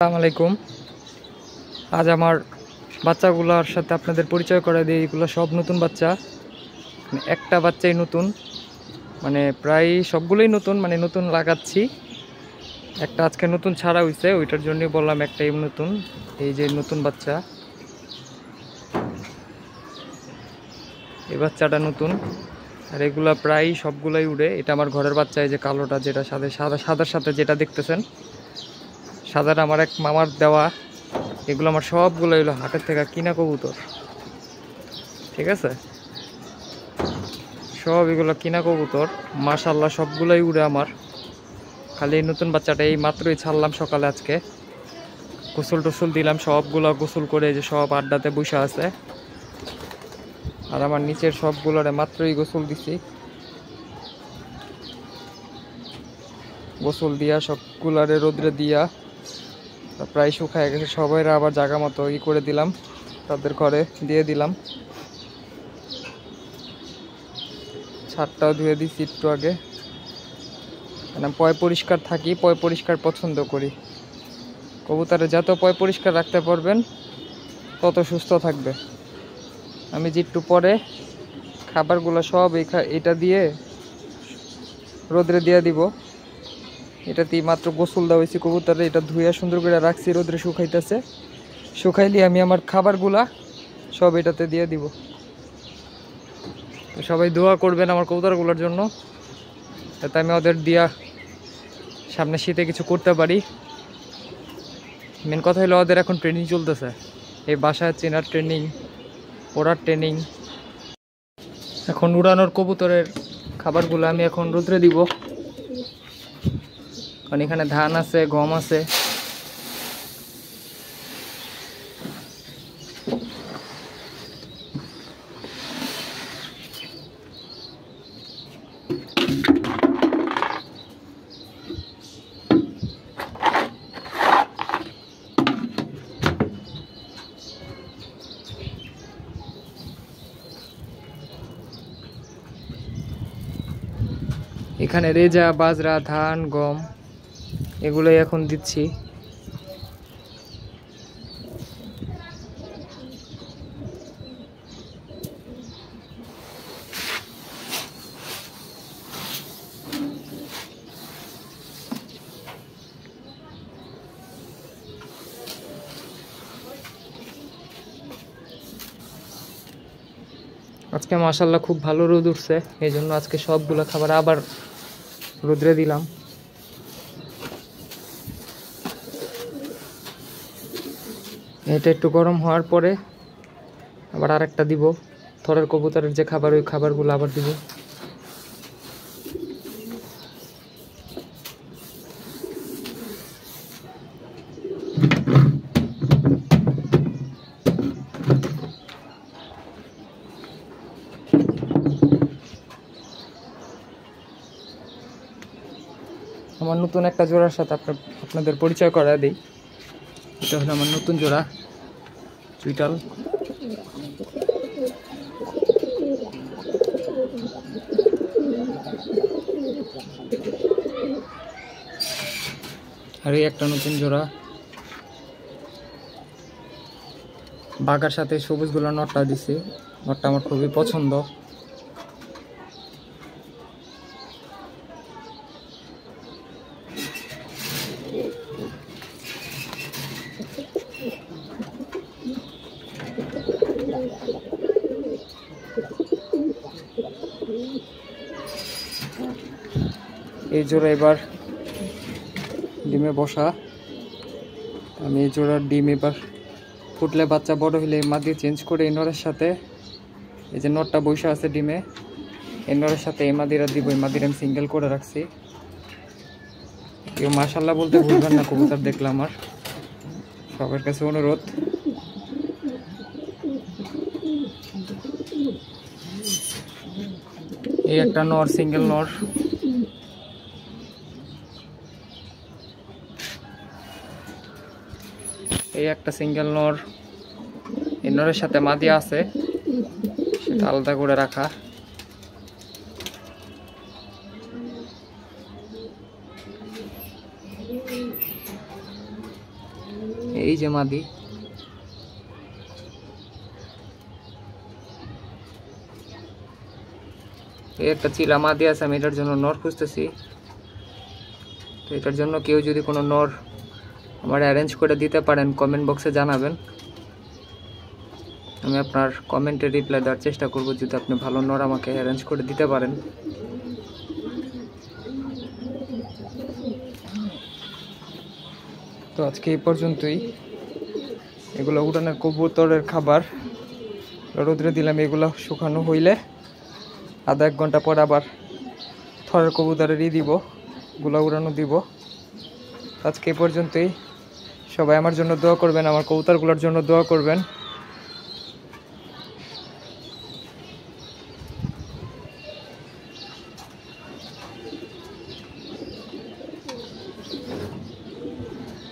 আসসালামু আলাইকুম। আজ আমার বাচ্চাগুলোর সাথে আপনাদের পরিচয় করে দিই। এগুলো সব নতুন বাচ্চা, একটা বাচ্চাই নতুন, প্রায় সবগুলোই নতুন, নতুন লাগাচ্ছি। একটা আজকে নতুন ছাড়া হয়েছে, ওইটার জন্যই বললাম একটাই নতুন। এই যে নতুন বাচ্চা, এই বাচ্চাটা নতুন। আর এগুলা প্রায় সবগুলাই উড়ে। এটা আমার ঘরের বাচ্চা, এই যে কালোটা, যেটা সাদার সাথে যেটা দেখতেছেন, সাদাটা আমার এক মামার দেওয়া। এগুলো আমার সবগুলো হলো হাটের থেকে কিনা কবুতর, ঠিক আছে? সব এগুলো কিনা কবুতর, মাশাআল্লাহ সবগুলোই উড়ে আমার। খালি এই নতুন বাচ্চাটা এই মাত্রই ছাড়লাম সকালে। আজকে গোসল টোসল দিলাম, সবগুলো গোসল করে যে সব আড্ডাতে বসে আছে। আর আমার নিচের সবগুলোরে মাত্রই গোসল দিছি, গোসল দিয়া সবগুলারে রোদ্রে দিয়া প্রায় শুকায় গেছে। সবাইরা আবার জায়গা মতো করে দিলাম, তাদের ঘরে দিয়ে দিলাম। ছাদটাও ধুয়ে দিচ্ছি একটু আগে। পয় পরিষ্কার থাকি, পয় পরিষ্কার পছন্দ করি। কবুতরে যত পয় পরিষ্কার রাখতে পারবেন তত সুস্থ থাকবে। আমি যে একটু পরে খাবারগুলো সব এটা দিয়ে রোদ্রে দিয়ে দিব। এটাতেই মাত্র গোসল দেওয়া হয়েছে কবুতরে। এটা ধুয়ে সুন্দর করে রাখছি, রোদ্রে শুকাইতেছে। শুকাইলে আমি আমার খাবারগুলা সব এটাতে দিয়ে দিব। তো সবাই দোয়া করবেন আমার কবুতরগুলোর জন্য, যাতে আমি ওদের দিয়া সামনে শীতে কিছু করতে পারি। মেন কথা হলো ওদের এখন ট্রেনিং চলতেছে, এই বাসায় চেনার ট্রেনিং, ওড়ার ট্রেনিং। এখন উড়ানোর কবুতরের খাবারগুলো আমি এখন রোদ্রে দিব, কারণ এখানে ধান আছে, গম আছে। এখানে রেজা, বাজরা, ধান, গম এগুলোই এখন দিচ্ছি। আজকে মাশাআল্লাহ খুব ভালো রোদ উঠছে, এই জন্য আজকে সবগুলো খাবার আবার রোদ্রে দিলাম। এটা একটু গরম হওয়ার পরে আবার আরেকটা দিব। থরের কবুতরের যে খাবার, ওই খাবারগুলো আবার দিব। আমার নতুন একটা জোড়ার সাথে আপনাদের পরিচয় করা দিই। এটা হলো আমার নতুন জোড়া চুইটাল। আর এই একটা নতুন জোড়া। বাঘার সাথে সবুজগুলো নটটা দিছি, নটটা আমার খুবই পছন্দ। এই জোড়া এবার ডিমে বসা। আমি এই জোড়ার ডিম এবার ফুটলে, বাচ্চা বড় হলে মাদি চেঞ্জ করে এই নরের সাথে, এই যে নটটা বসে আছে ডিমে, এই নরের সাথে এই মাদিরা দিব। এই মাদিরা আমি সিঙ্গেল করে রাখছি। কেউ মাশাআল্লাহ বলতে ভুলবেন না কবুতর দেখলে আমার। সবার কাছে অনুরোধ। এই একটা নর, সিঙ্গেল নর। এই একটা সিঙ্গেল নর। এই নরের সাথে মাদি আছে, সেটা আলাদা করে রাখা। এই যে মাদি, এই একটা চিলা মাদি আছে, আমি এটার জন্য নর খুঁজতেছি। তো এটার জন্য কেউ যদি কোনো নর আমার অ্যারেঞ্জ করে দিতে পারেন কমেন্ট বক্সে জানাবেন, আমি আপনার কমেন্টে রিপ্লাই দেওয়ার চেষ্টা করব যদি আপনি ভালো নর আমাকে অ্যারেঞ্জ করে দিতে পারেন। তো আজকে এই পর্যন্তই। এগুলো উড়ানের কবুতরের খাবার রোদ্রে দিলাম, এগুলো শুকানো হইলে আধা 1 ঘন্টা পর আবার থরের কবুতরেরই দিব, গুলা উড়ানো দিব। আজকে এই পর্যন্তই। সবাই আমার জন্য দোয়া করবেন, আমার কবুতরগুলোর জন্য দোয়া করবেন।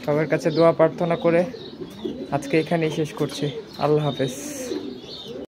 সবার কাছে দোয়া প্রার্থনা করে আজকে এখানেই শেষ করছি। আল্লাহ হাফেজ।